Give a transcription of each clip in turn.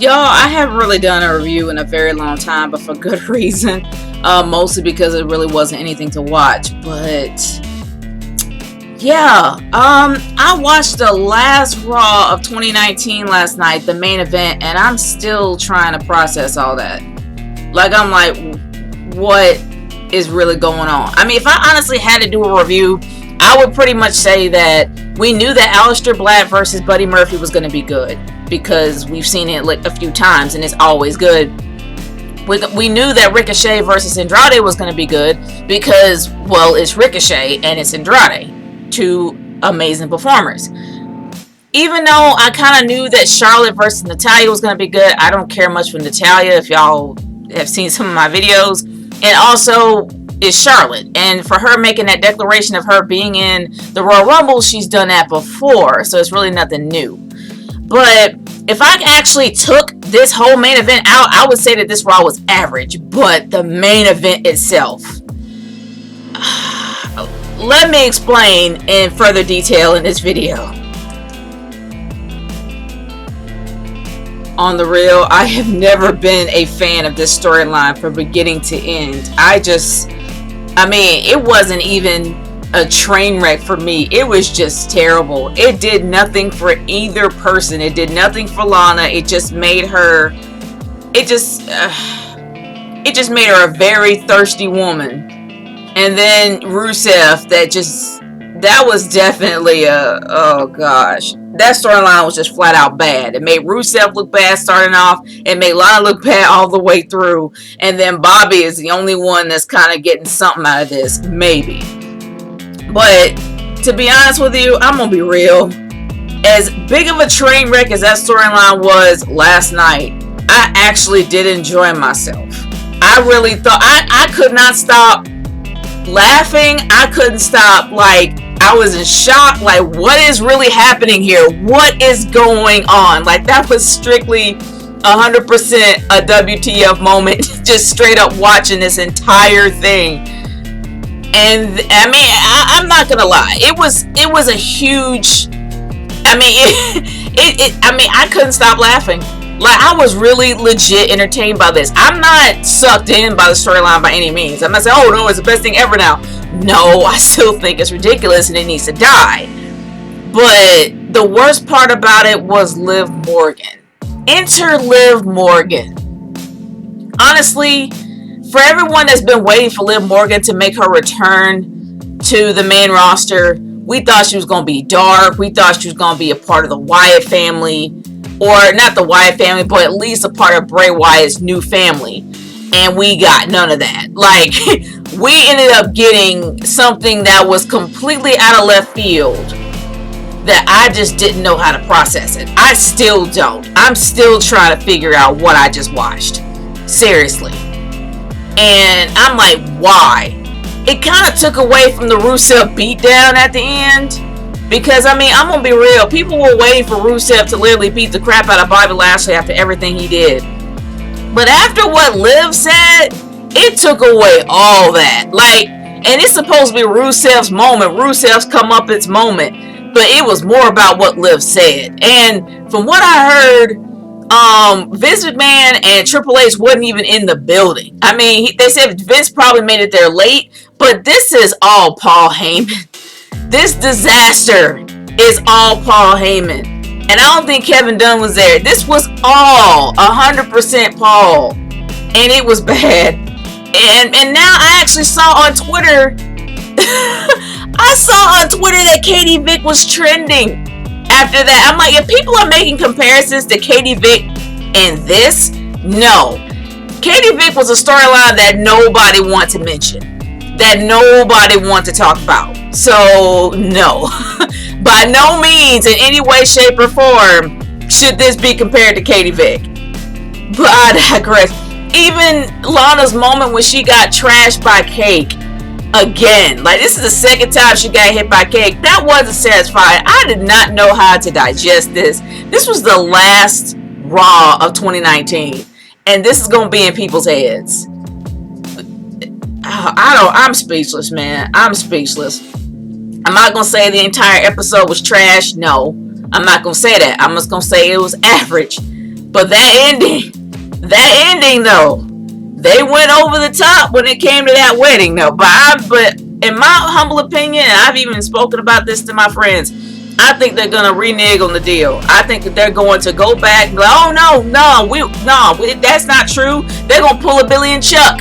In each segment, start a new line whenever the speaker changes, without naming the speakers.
Y'all, I haven't really done a review in a very long time, but for good reason. Mostly because it really wasn't anything to watch. But yeah, I watched the last Raw of 2019 last night, the main event, and I'm still trying to process all that. Like, I'm like, what is really going on? I mean, if I honestly had to do a review, I would pretty much say that we knew that Aleister Black versus Buddy Murphy was going to be good, because we've seen it like a few times and it's always good. We knew that Ricochet versus Andrade was going to be good because, well, it's Ricochet and it's Andrade, two amazing performers. Even though I kind of knew that Charlotte versus Natalya was going to be good, I don't care much for Natalya if y'all have seen some of my videos. And also, it's Charlotte, and for her making that declaration of her being in the Royal Rumble, she's done that before, so it's really nothing new. But if I actually took this whole main event out, I would say that this Raw was average. But the main event itself, let me explain in further detail in this video. On the real, I have never been a fan of this storyline from beginning to end. I mean, it wasn't even a train wreck for me. It was just terrible. It did nothing for either person. It did nothing for Lana. It just made her, it just made her a very thirsty woman. And then Rusev, that was definitely oh gosh. That storyline was just flat out bad. It made Rusev look bad starting off. It made Lana look bad all the way through. And then Bobby is the only one that's kind of getting something out of this. Maybe. But to be honest with you, I'm going to be real. As big of a train wreck as that storyline was last night, I actually did enjoy myself. I really thought, I could not stop laughing. I couldn't stop, like, I was in shock. Like, what is really happening here? What is going on? Like, that was strictly 100% a WTF moment. Just straight up watching this entire thing. And I mean, I'm not gonna lie. It was a huge. I mean, I couldn't stop laughing. Like, I was really legit entertained by this. I'm not sucked in by the storyline by any means. I'm not saying, oh no, it's the best thing ever now. No, I still think it's ridiculous and it needs to die. But the worst part about it was Liv Morgan. Enter Liv Morgan. Honestly, for everyone that's been waiting for Liv Morgan to make her return to the main roster, we thought she was going to be dark. We thought she was going to be a part of the Wyatt family. Or not the Wyatt family, but at least a part of Bray Wyatt's new family. And we got none of that. Like, we ended up getting something that was completely out of left field that I just didn't know how to process it. I still don't. I'm still trying to figure out what I just watched. Seriously. And I'm like, why? It kind of took away from the Rusev beatdown at the end. Because, I mean, I'm going to be real. People were waiting for Rusev to literally beat the crap out of Bobby Lashley after everything he did. But after what Liv said, it took away all that. Like, and it's supposed to be Rusev's moment. Rusev's comeuppance moment. But it was more about what Liv said. And from what I heard, Vince McMahon and Triple H wasn't even in the building. I mean, they said Vince probably made it there late. But this is all Paul Heyman. This disaster is all Paul Heyman. And I don't think Kevin Dunn was there. This was all 100% Paul. And it was bad. And now I actually saw on Twitter, that Katie Vick was trending after that. I'm like, if people are making comparisons to Katie Vick and this, no. Katie Vick was a storyline that nobody wanted to mention. That nobody wanted to talk about. So, no. By no means, in any way, shape, or form, should this be compared to Katie Vick. But I digress. Even Lana's moment when she got trashed by Cake. Again. Like, this is the second time she got hit by Cake. That wasn't satisfying. I did not know how to digest this. This was the last Raw of 2019. And this is going to be in people's heads. I'm speechless, man. I'm speechless. I'm not going to say the entire episode was trash. No, I'm not going to say that. I'm just going to say it was average. But that ending though, they went over the top when it came to that wedding though. But in my humble opinion, and I've even spoken about this to my friends, I think they're gonna renege on the deal. I think that they're going to go back and be like, oh no, that's not true. They're gonna pull a Billy and Chuck.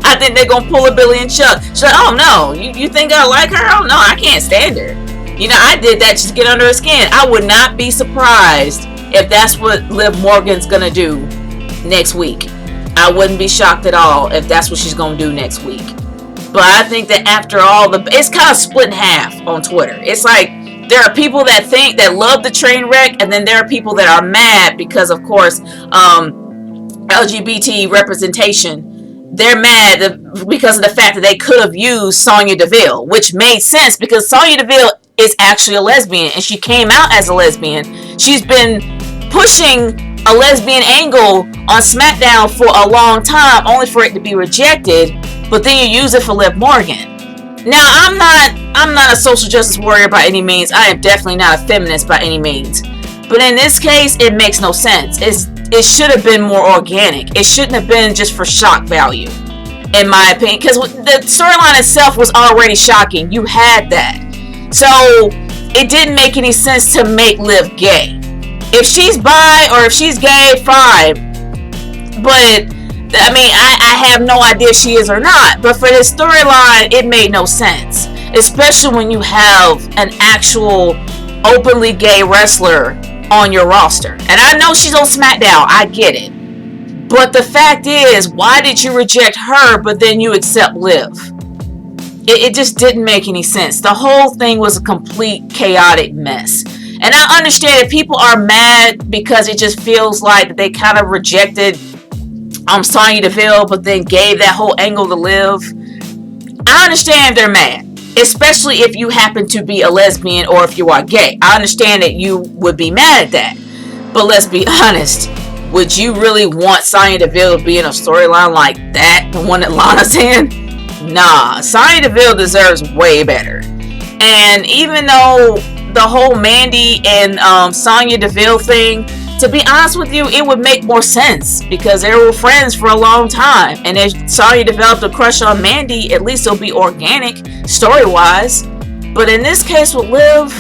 I think they're gonna pull a Billy and Chuck. She's like, oh no, you think I like her? Oh no, I can't stand her. You know, I did that just to get under her skin. I would not be surprised if that's what Liv Morgan's gonna do next week. I wouldn't be shocked at all if that's what she's gonna do next week. But I think that after all it's kind of split in half on Twitter. It's like there are people that love the train wreck, and then there are people that are mad because, of course, LGBT representation. They're mad because of the fact that they could have used Sonya Deville, which made sense because Sonya Deville is actually a lesbian, and she came out as a lesbian. She's been pushing a lesbian angle on SmackDown for a long time, only for it to be rejected. But then you use it for Liv Morgan. Now, I'm not a social justice warrior by any means. I am definitely not a feminist by any means. But in this case, it makes no sense. It should have been more organic. It shouldn't have been just for shock value, in my opinion. Because the storyline itself was already shocking. You had that. So, it didn't make any sense to make Liv gay. If she's bi or if she's gay, fine. But, I mean, I have no idea if she is or not. But for this storyline, it made no sense. Especially when you have an actual openly gay wrestler on your roster. And I know she's on SmackDown. I get it. But the fact is, why did you reject her, but then you accept Liv? It just didn't make any sense. The whole thing was a complete chaotic mess. And I understand that people are mad because it just feels like they kind of rejected Sonya Deville, but then gave that whole angle to Liv. I understand they're mad, especially if you happen to be a lesbian or if you are gay. I understand that you would be mad at that. But let's be honest. Would you really want Sonya Deville to be in a storyline like that, the one that Lana's in? Nah, Sonya Deville deserves way better. And even though the whole Mandy and Sonya Deville thing, to be honest with you, it would make more sense because they were friends for a long time. And if Sonya developed a crush on Mandy, at least it'll be organic story-wise. But in this case with Liv,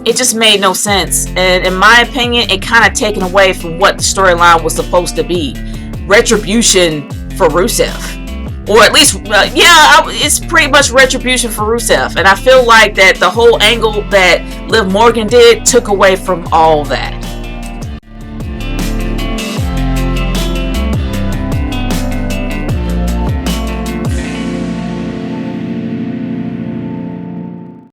it just made no sense. And in my opinion, it kind of taken away from what the storyline was supposed to be. Retribution for Rusev. Or at least, it's pretty much retribution for Rusev. And I feel like that the whole angle that Liv Morgan did took away from all that.